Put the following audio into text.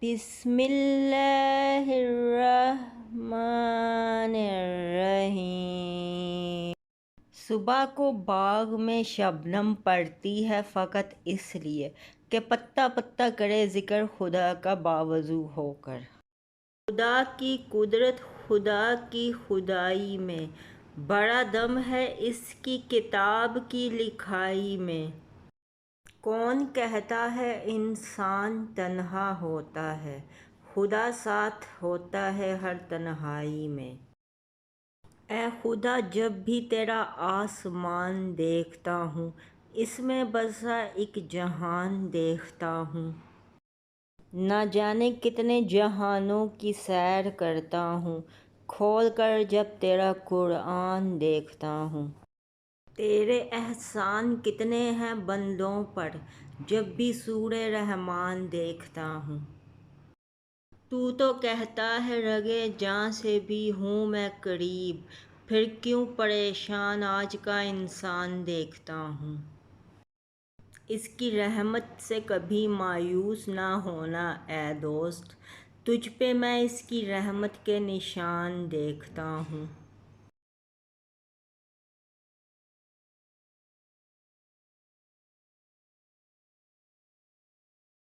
بسم اللہ الرحمن الرحیم۔ صبح کو باغ میں شبنم پڑتی ہے فقط اس لیے کہ پتا پتا کرے ذکر خدا کا باوضو ہو کر۔ خدا کی قدرت، خدا کی خدائی میں بڑا دم ہے اس کی کتاب کی لکھائی میں۔ کون کہتا ہے انسان تنہا ہوتا ہے، خدا ساتھ ہوتا ہے ہر تنہائی میں۔ اے خدا جب بھی تیرا آسمان دیکھتا ہوں، اس میں بسا ایک جہان دیکھتا ہوں۔ نہ جانے کتنے جہانوں کی سیر کرتا ہوں، کھول کر جب تیرا قرآن دیکھتا ہوں۔ تیرے احسان کتنے ہیں بندوں پر، جب بھی سورہ رحمان دیکھتا ہوں۔ تو کہتا ہے رگے جاں سے بھی ہوں میں قریب، پھر کیوں پریشان آج کا انسان دیکھتا ہوں۔ اس کی رحمت سے کبھی مایوس نہ ہونا اے دوست، تجھ پہ میں اس کی رحمت کے نشان دیکھتا ہوں۔